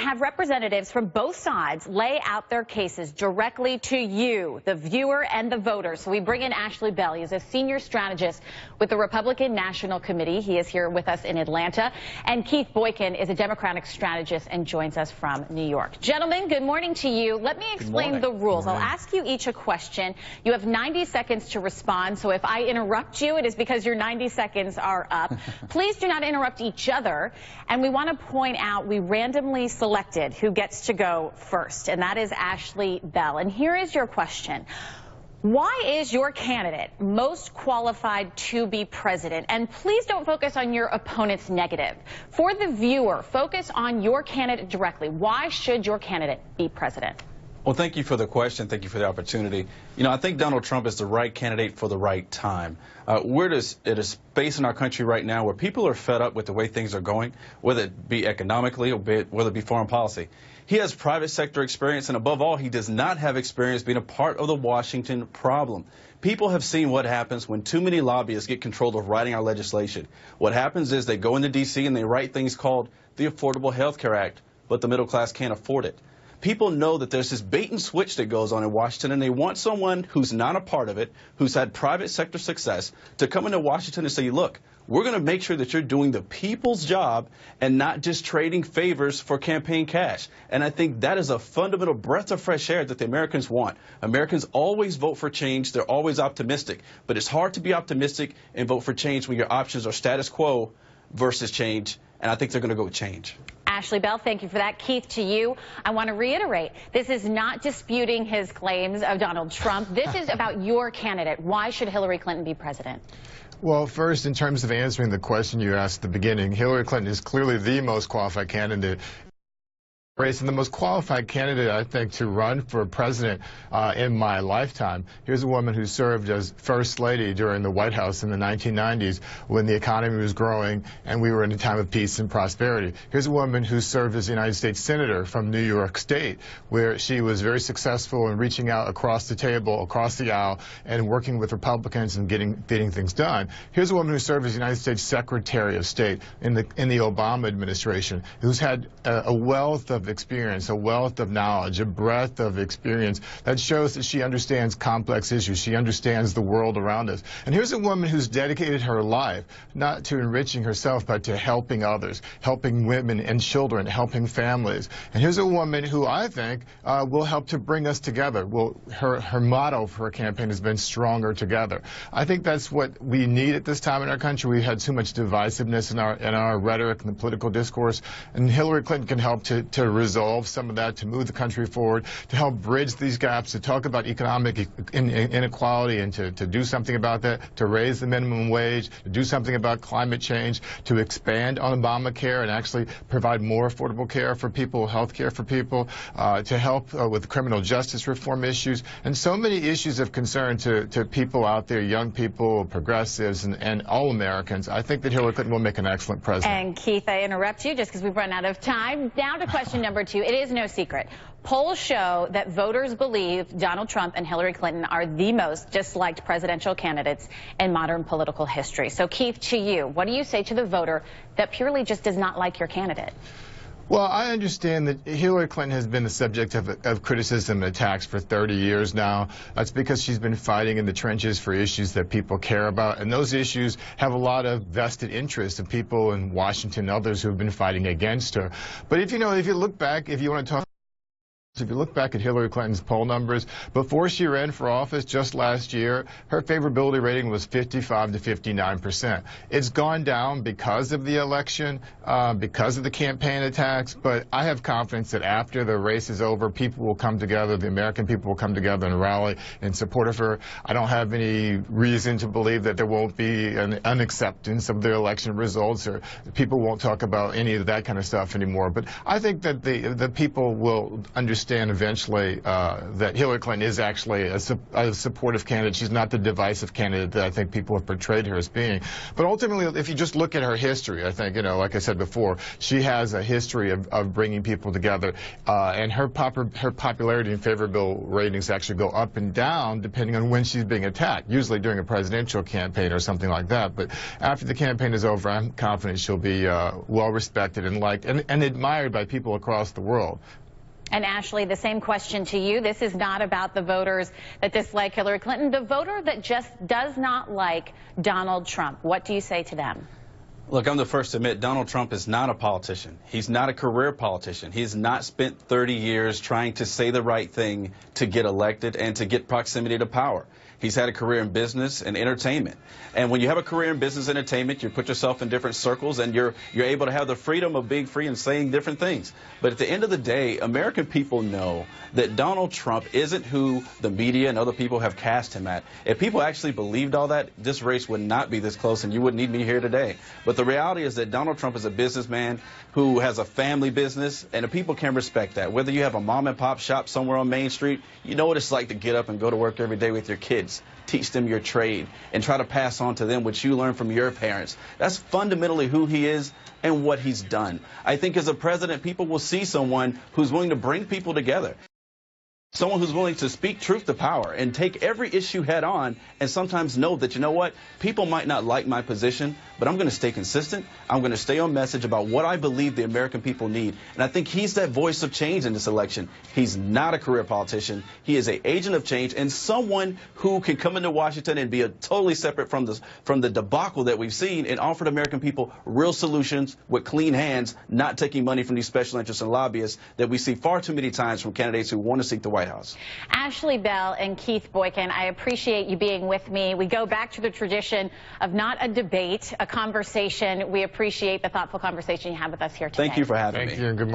have representatives from both sides lay out their cases directly to you, the viewer and the voter. So we bring in Ashley Bell. He's a senior strategist with the Republican National Committee. He is here with us in Atlanta. And Keith Boykin is a Democratic strategist and joins us from New York. Gentlemen, good morning to you. Let me explain the rules. I'll ask you each a question. You have 90 seconds to respond. So if I interrupt you, it is because your 90 seconds are up. Please do not interrupt each other. And we want to point out we randomly selected who gets to go first, and that is Ashley Bell. And here is your question. Why is your candidate most qualified to be president? And please don't focus on your opponent's negative. For the viewer, focus on your candidate directly. Why should your candidate be president? Well, thank you for the question. Thank you for the opportunity. You know, I think Donald Trump is the right candidate for the right time. We're at a space in our country right now where people are fed up with the way things are going, whether it be economically or whether it be foreign policy. He has private sector experience, and above all, he does not have experience being a part of the Washington problem. People have seen what happens when too many lobbyists get control of writing our legislation. What happens is they go into D.C. and they write things called the Affordable Health Care Act, but the middle class can't afford it. People know that there's this bait and switch that goes on in Washington, and they want someone who's not a part of it, who's had private sector success, to come into Washington and say, look, we're going to make sure that you're doing the people's job and not just trading favors for campaign cash. And I think that is a fundamental breath of fresh air that the Americans want. Americans always vote for change. They're always optimistic. But it's hard to be optimistic and vote for change when your options are status quo versus change. And I think they're going to go with change. Ashley Bell, thank you for that. Keith, to you, I want to reiterate, this is not disputing his claims of Donald Trump. This is about your candidate. Why should Hillary Clinton be president? Well, first, in terms of answering the question you asked at the beginning, Hillary Clinton is clearly the most qualified candidate. And the most qualified candidate, I think, to run for president in my lifetime. Here's a woman who served as First Lady during the White House in the 1990s when the economy was growing and we were in a time of peace and prosperity. Here's a woman who served as a United States Senator from New York State, where she was very successful in reaching out across the table, across the aisle, and working with Republicans and getting things done. Here's a woman who served as United States Secretary of State in the Obama administration, who's had a wealth of experience, a wealth of knowledge, a breadth of experience that shows that she understands complex issues. She understands the world around us. And here's a woman who's dedicated her life not to enriching herself, but to helping others, helping women and children, helping families. And here's a woman who I think will help to bring us together. Well, her motto for her campaign has been stronger together. I think that's what we need at this time in our country. We've had too much divisiveness in our rhetoric and the political discourse, and Hillary Clinton can help to resolve some of that, to move the country forward, to help bridge these gaps, to talk about economic inequality and to do something about that, to raise the minimum wage, to do something about climate change, to expand on Obamacare and actually provide more affordable care for people, health care for people, to help with criminal justice reform issues, and so many issues of concern to people out there, young people, progressives, and all Americans. I think that Hillary Clinton will make an excellent president. And Keith, I interrupt you just because we've run out of time. Now to question number 2. It is no secret. Polls show that voters believe Donald Trump and Hillary Clinton are the most disliked presidential candidates in modern political history. So, Keith, to you, what do you say to the voter that purely just does not like your candidate? Well, I understand that Hillary Clinton has been the subject of criticism and attacks for 30 years now. That's because she's been fighting in the trenches for issues that people care about, and those issues have a lot of vested interest of people in Washington and others who have been fighting against her. But if you look back, if you want to talk, if you look back at Hillary Clinton's poll numbers, before she ran for office just last year, her favorability rating was 55 to 59%. It's gone down because of the election, because of the campaign attacks, but I have confidence that after the race is over, people will come together, the American people will come together and rally in support of her. I don't have any reason to believe that there won't be an unacceptance of the election results, or people won't talk about any of that kind of stuff anymore. But I think that the people will understand understand eventually that Hillary Clinton is actually a supportive candidate. She's not the divisive candidate that I think people have portrayed her as being. But ultimately, if you just look at her history, I think, like I said before, she has a history of bringing people together, and her popularity and favorable ratings actually go up and down depending on when she's being attacked, usually during a presidential campaign or something like that. But after the campaign is over, I'm confident she'll be well respected and liked and admired by people across the world. And Ashley, the same question to you. This is not about the voters that dislike Hillary Clinton, the voter that just does not like Donald Trump. What do you say to them? Look, I'm the first to admit Donald Trump is not a politician. He's not a career politician. He's not spent 30 years trying to say the right thing to get elected and to get proximity to power. He's had a career in business and entertainment. And when you have a career in business and entertainment, you put yourself in different circles and you're able to have the freedom of being free and saying different things. But at the end of the day, American people know that Donald Trump isn't who the media and other people have cast him at. If people actually believed all that, this race would not be this close and you wouldn't need me here today. But the reality is that Donald Trump is a businessman who has a family business, and the people can respect that. Whether you have a mom and pop shop somewhere on Main Street, you know what it's like to get up and go to work every day with your kids, teach them your trade, and try to pass on to them what you learned from your parents. That's fundamentally who he is and what he's done. I think as a president, people will see someone who's willing to bring people together. Someone who's willing to speak truth to power and take every issue head on and sometimes know that, you know what, people might not like my position, but I'm going to stay consistent. I'm going to stay on message about what I believe the American people need. And I think he's that voice of change in this election. He's not a career politician. He is an agent of change and someone who can come into Washington and be totally separate from the debacle that we've seen and offer the American people real solutions with clean hands, not taking money from these special interests and lobbyists that we see far too many times from candidates who want to seek the White House. Ashley Bell and Keith Boykin, I appreciate you being with me. We go back to the tradition of not a debate, a conversation. We appreciate the thoughtful conversation you had with us here today. Thank you for having me. Thank you and good morning.